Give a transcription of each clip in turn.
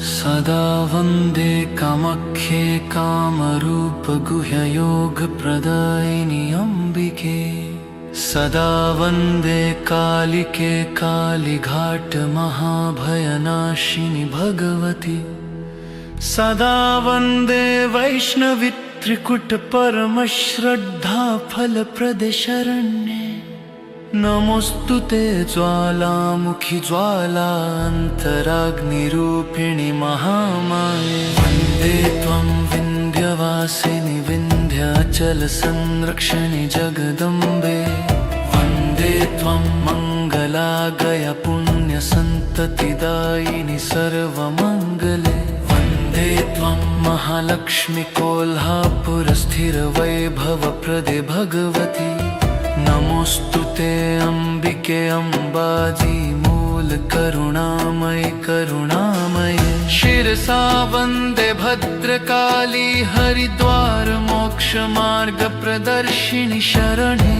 सदा वन्दे कामाख्ये कामरूपगुह्ययोगप्रदायिनि अम्बिके। सदा वन्दे कालिके कालीघाट महाभयनाशिनि भगवति। सदा वन्दे वैष्णवी त्रिकुट परमश्रद्धा फलप्रदे शरण्ये। नमोस्तुते ज्वालामुखि ज्वालान्तराग्निरूपिणि महामाये। वन्दे त्वं विन्ध्यवासिनि विन्ध्याचलसंरक्षणि जगदम्बे। वन्दे त्वं मङ्गलागय पुण्यसन्ततिदायिनि सर्वमङ्गले। वन्दे त्वं महालक्ष्मी कोल्हापुरस्थिरवैभवप्रदे भगवति। नमोस्तुते अम्बिके अम्बाजी मूलकरुणामयि करुणामये। शिरसा वन्दे भद्रकाली हरिद्वार मोक्षमार्गप्रदर्शिनि शरणे।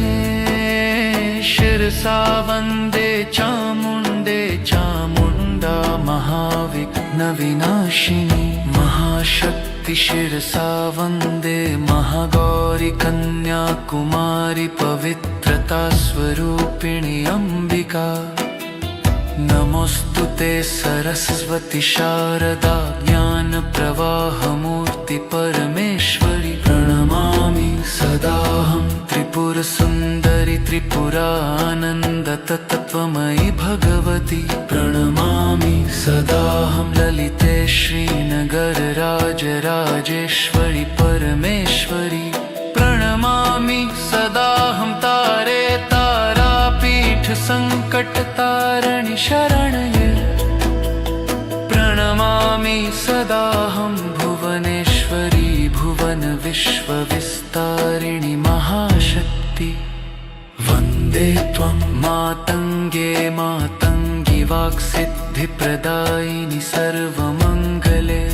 शिरसा वन्दे चामुण्डे चामुण्डा महाविघ्नविनाशिनी महाशक्ति। शिरसा वन्दे महागौरी कन्याकुमारी पवित्रता स्वरूपिणि अम्बिका। नमोस्तुते सरस्वती शारदा ज्ञानप्रवाहमूर्ति परमेश्वरि। प्रणमामि सदाहं त्रिपुरसुन्दरि त्रिपुरानन्दतत्त्वमयि भगवति। प्रणमामि सदाहं ललिते श्रीनगरराजराजेश्वरि परमेश्वरि। प्रणमामि सदाहं तारे तारापीठ संकटतारिणि शरणये। प्रणमामि सदाहं भुवनेश्वरी भुवन विश्वविस्तारिणि महाशक्ति। वन्दे त्वं मातङ्गे मातङ्गी वाक्सिद्धिप्रदायिनि सर्वमङ्गले।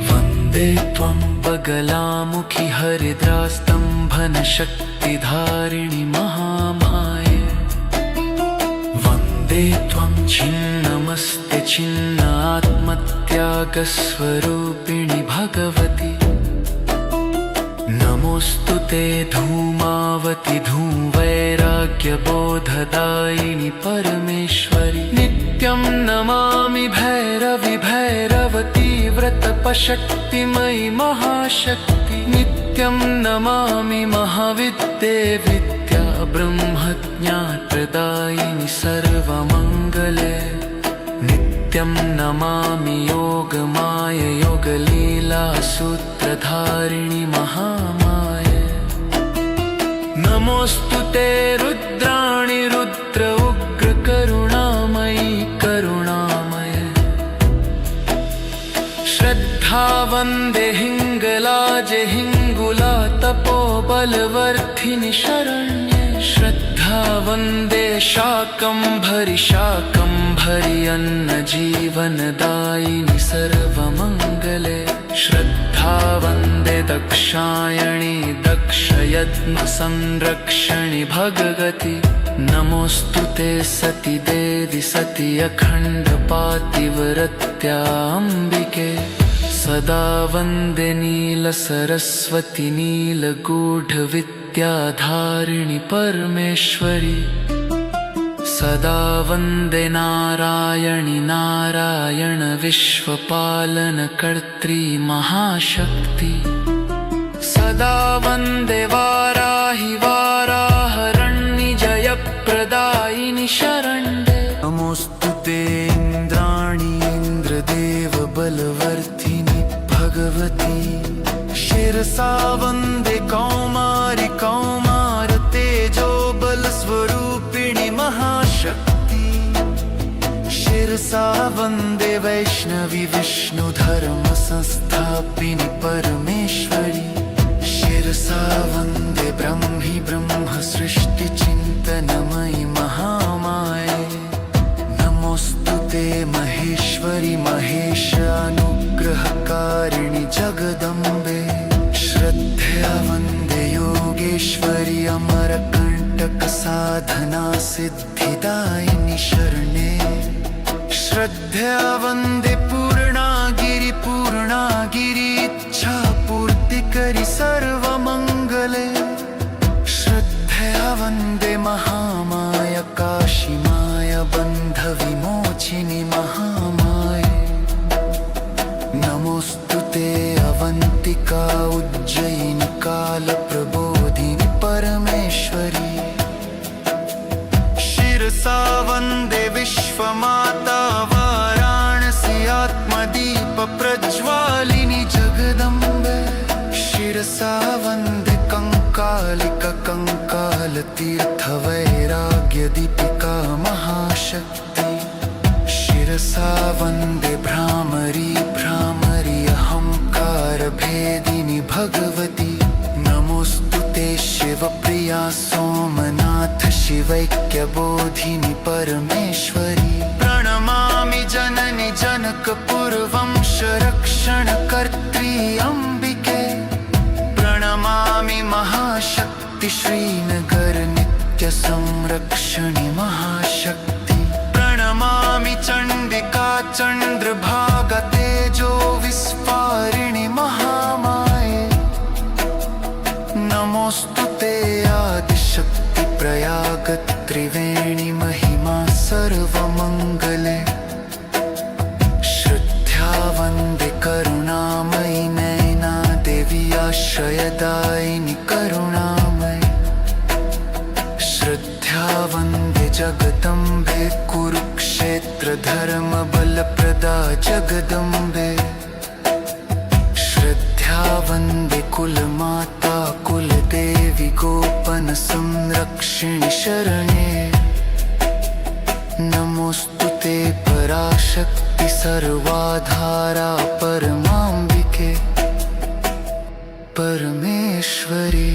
वन्दे त्वं बगलामुखि हरिद्रास्तम्भनशक्तिधारिणि महामाये। वन्दे त्वं छिन्नमस्ते छिन्नात्मत्यागस्वरूपिणि भगवति। नमोस्तुते धूमावति धूमवैराग्यबोधदायिनि परमेश्वरि। नित्यं नमामि भैरवि भैरवती व्रतपशक्तिमयि महाशक्ति। नित्यं नमामि महाविद्ये विद्या ब्रह्मज्ञानप्रदायिनि सर्वमङ्गले। नित्यं नमामि योगमाय योगलीला सूत्रधारिणि महामाये। नमोस्तुते रुद्राणि रुद्र उग्र करुणामयि करुणामये। श्रद्धा वन्दे हिङ्गलाजे हिङ्गुला तपोबलवर्धिनि शरण्ये। श्रद्धा वन्दे शाकम्भरि शाकम्भरि अन्नजीवनदायिनि सर्वमङ्गले। श्रद्धा वन्दे दक्षायणि दक्षयज्ञसंरक्षणि भगवति। नमोस्तुते सति देवि सति अखण्डपातिव्रत्या अम्बिके। सदा वन्दे नीलसरस्वति नीलगूढविद्याधारिणि परमेश्वरि। सदा वन्दे नारायणि नारायण विश्वपालनकर्त्री महाशक्ति। सदा वन्दे वाराहि वाराहरण्यि जयप्रदायिनि शरण्ये। नमोस्तुते इन्द्राणि इन्द्रदेव बलवर्धिनि भगवति। शिरसा वन्दे कौमारि कौमार तेजो बलस्वरूपिणि महाशक्ति। शिरसा वन्दे वैष्णवी विष्णुधर्मसंस्थापिनि परमेश्वरि। शिरसा वन्दे ब्रह्मी ब्रह्मसृष्टिचिन्तनमयि महामाये। नमोस्तुते महेश्वरि महेशानुग्रहकारिणि जगदम्बे। श्रद्धया वन्दे योगेश्वरि अमरकण्टकसाधना सिद्धिदायिनि शरणे। श्रद्धया वन्दे पूर्ण दीपिका महाशक्ति शिरसा वन्दे भ्रामरी भ्रामरी अहंकार भेदिनि भगवती नमोस्तुते शिवप्रिया सोमनाथ शिवैक्यबोधिनि परमेश्वरी प्रणमामि जननि जनकपूर्वंशरक्षणकर्त्री अम्बिके प्रणमामि महाशक्ति श्रीनगर नित्यसंरक्षणि महाशक्ति प्रणमामि चण्डिका चन्द्रभागा तेजो विस्फारिणि महामाये नमोस्तुते आदिशक्ति प्रयाग त्रिवेणी महिमा सर्वमङ्गले श्रद्धा वन्दे करुणामयि नयना देवी आश्रयदायिनि करुणामयि श्रद्धा वन्दे जगदम्बे कुरुक्षेत्र धर्मबलप्रदा जगदम्बे श्रद्धा वन्दे कुलमाता कुलदेवी गोपन संरक्षिणि शरणे नमोस्तुते पराशक्ति सर्वाधारा परमाम्बिके परमेश्वरी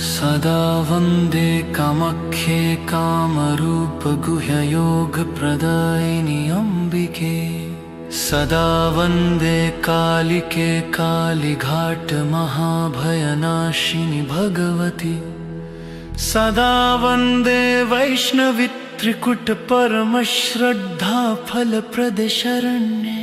सदा वन्दे कामाख्ये कामरूपगुह्ययोगप्रदायिनि अम्बिके सदा वन्दे कालिके कालीघाट महाभयनाशिनि भगवती सदा वन्दे वैष्णवी त्रिकुट परमश्रद्धा फलप्रदे शरण्ये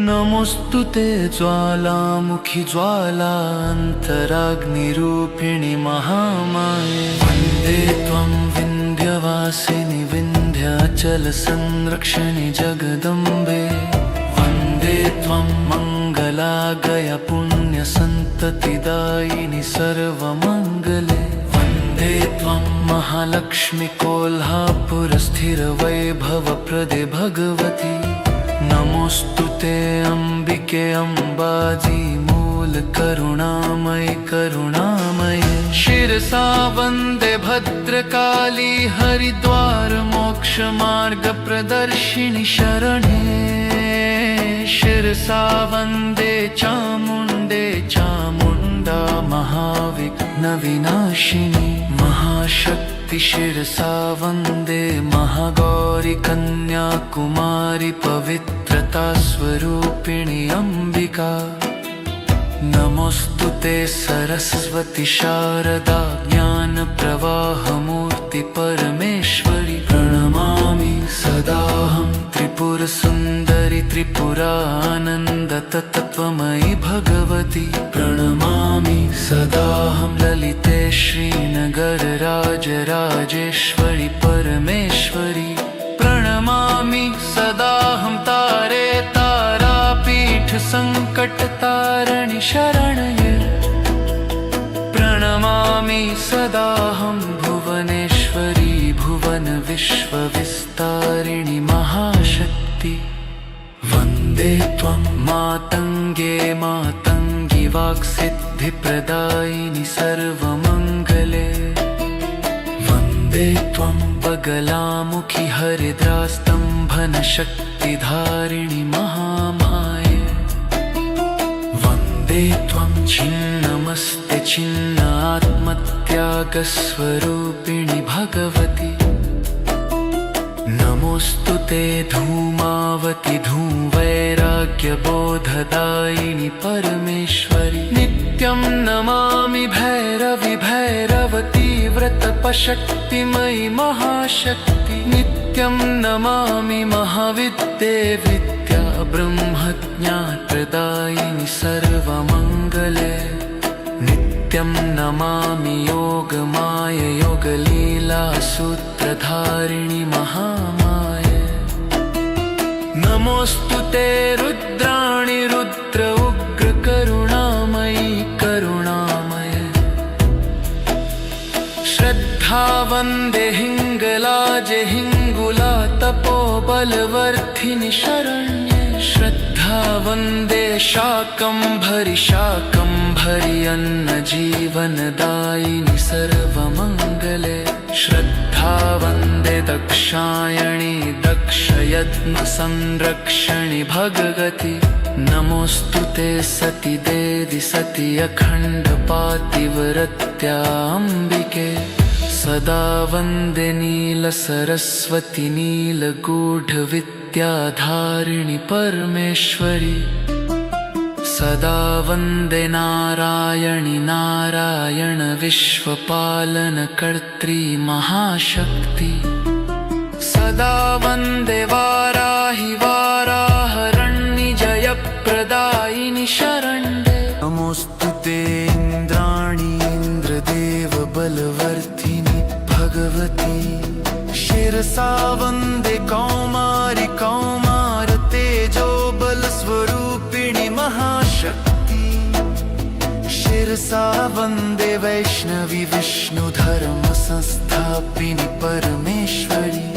नमोस्तुते ज्वालामुखि ज्वालान्तराग्निरूपिणि महामाये वन्दे त्वं विन्ध्यवासिनि विन्ध्याचलसंरक्षणि जगदम्बे वन्दे त्वं मङ्गलागय पुण्यसन्ततिदायिनि सर्वमङ्गले वन्दे त्वं महालक्ष्मी कोल्हापुरस्थिरवैभवप्रदे भगवती नमोस्तुते अम्बिके अम्बाजी मूल करुणामयि करुणामये शिरसा वन्दे भद्रकाली हरिद्वार मोक्षमार्ग प्रदर्शिनि शरणे शिरसा वन्दे चामुण्डे चामुण्डा महाविघ्नविनाशिनी महाशक्ति शिरसा वन्दे महागौरी कन्याकुमारी पवित्रता स्वरूपिणि अम्बिका नमोस्तुते सरस्वती शारदा ज्ञानप्रवाहमूर्ति परमेश्वरी प्रणमामि सदाहं त्रिपुरसुन्दरि त्रिपुरानन्दतत्त्वमयि भगवती प्रणमामि सदाहं ललिते श्रीनगरराजराजेश्वरि परमेश्वरी प्रणमामि सदाहं तारे तारापीठ संकटतारिणि शरणये प्रणमामि सदाहं भुवनेश्वरी भुवन विश्वविस्तारिणि महाशक्ति वन्दे त्वं मातङ्गे मातङ्गी वाक्सिद्धिप्रदायिनि सर्वमङ्गले वन्दे त्वं बगलामुखि हरिद्रास्तम्भनशक्तिधारिणि महामाये वन्दे त्वं छिन्नमस्ते छिन्न आत्मत्यागस्वरूपिणि भगवती नमोस्तुते धूमावति धूमवैराग्यबोधदायिनि परमेश्वरि नित्यं नमामि भैरवि भैरवती व्रतपशक्तिमयि महाशक्ति नित्यं नमामि महाविद्ये विद्या ब्रह्मज्ञानप्रदायिनि सर्वमङ्गले नित्यं नमामि योगमाय योगलीला सूत्रधारिणि महामाये नमोस्तुते रुद्राणि रुद्र उग्र करुणामयि करुणामये श्रद्धा वन्दे हिङ्गलाजे हिङ्गुला तपोबलवर्धिनि शरण्ये श्रद्धा वन्दे शाकम्भरी शाकम्भरी अन्नजीवनदायिनि सर्वमङ्गले श्रद्धा वन्दे दक्षायणी दक्षयज्ञसंरक्षणि भगवति नमोऽस्तु ते सति देवि सति अखण्डपातिव्रत्या अम्बिके सदा वन्दे नीलसरस्वति नीलगूढविद्याधारिणि परमेश्वरि सदा वन्दे नारायणि नारायण विश्वपालनकर्त्री महाशक्ति सदा वन्दे वाराहि वाराहरण्यि जयप्रदायिनि शरण्ये नमोऽस्तु ते इन्द्राणि इन्द्रदेव बलवर्धिनि भगवती शिरसा वन्दे कौमारि कौमार तेजो बलस्वरूपिणि महाशक्ति शिरसा वन्दे वैष्णवी विष्णुधर्म संस्थापिनि परमेश्वरी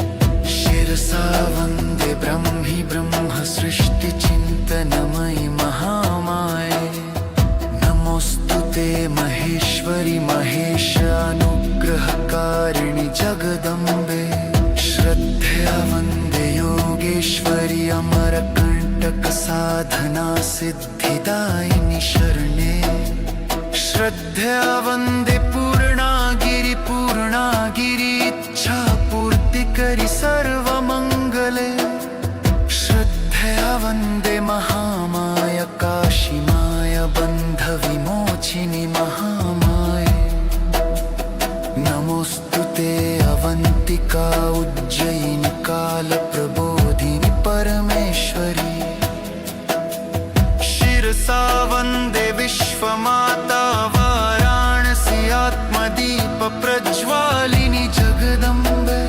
शिरसा वन्दे ब्रह्मी ब्रह्म सृष्टिचिन्तनमयि महामाये नमोऽस्तु ते महेश्वरि महेश अनुग्रहकारिणि जगदम्बे श्रद्धया वन्दे योगेश्वरि अमरकण्टक साधना सिद्धिदायिनि शरणे श्रद्धया वन्दे पूर्णागिरि पूर्णागिरि इच्छापूर्तिकरि सर्वमङ्गले श्रद्धया वन्दे महामाय काशीमाय बन्धविमोचिनि महामाये नमोऽस्तु ते अवन्तिका उज्जयिनि कालप्रबोधिनि परमेश्वरी शिरसा वन्दे विश्वमाता वाराणसी आत्मदीप प्रज्वालिनि जगदम्बे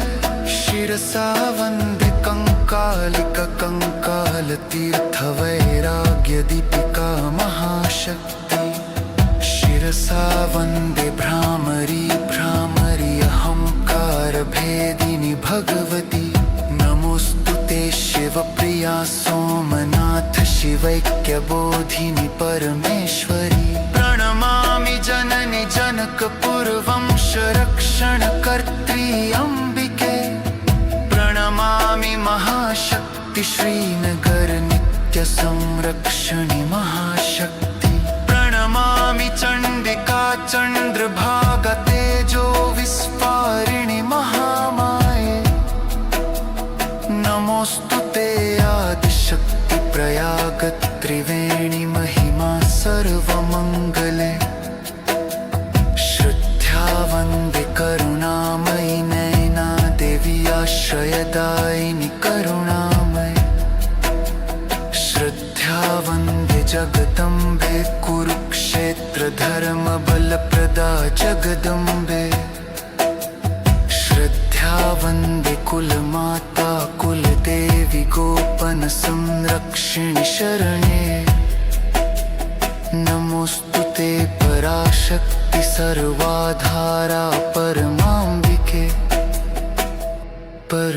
शिरसा वन्दे कङ्कालिक कङ्कालतीर्थवैराग्यदीपिका महाशक्ति शिरसा वन्दे भ्रामरी भ्रामरी अहङ्कारभेदिनि भगवती नमोऽस्तु ते शिवप्रिया सोमनाथ शिवैक्यबोधिनि परमेश्वरी प्रणमामि जननि जनकपुरवंशरक्षणकर्त्री अम्बिके प्रणमामि महाशक्ति श्रीनगर नित्यसंरक्षणि महाशक्ति प्रणमामि चण्डिका चन्द्रभागा तेजो विस्फारिणि महामाये नमोऽस्तु ते आदिशक्ति प्रयाग त्रिवेणि महिमा सर्वमङ्गले श्रद्धा वन्दे करुणामयि नयना देवी आश्रयदायिनि करुणामयि श्रद्धा वन्दे जगदम्बे कुरुक्षेत्र धर्म बलप्रदा जगदम्बे श्रद्धा वन्दे कुलमाता कुलदेवी गोपन संरक्षिणि शरणे नमोऽस्तु ते पराशक्ति सर्वाधारा परमाम्बिके पर